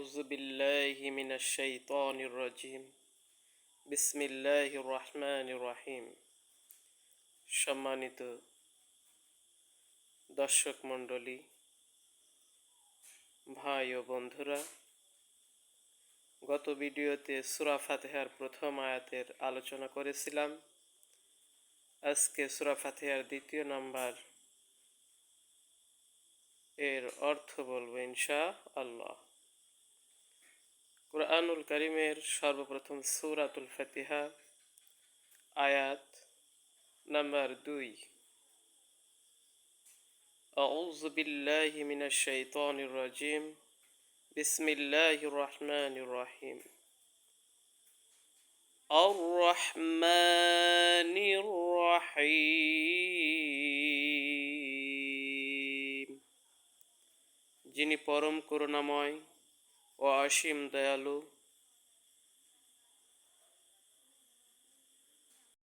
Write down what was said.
أعوذ بالله من الشيطان الرجيم بسم الله الرحمن الرحيم সম্মানিত দর্শক মণ্ডলী, ভাই ও বন্ধুরা, গত ভিডিওতে সূরা ফাতিহার প্রথম আয়াতের আলোচনা করেছিলাম। আজকে সূরা ফাতিহার দ্বিতীয় নাম্বার এর অর্থ বলবো ইনশাআল্লাহ। কুরআনুল কারীমের সর্বপ্রথম সূরাতুল ফাতিহা আয়াত নাম্বার 2। আউযু বিল্লাহি মিনাশ শাইতানির রাজিম বিসমিল্লাহির রহমানির রহিম আর রহমানির রহিম, যিনি পরম করুণাময় ও অসীম দয়ালু।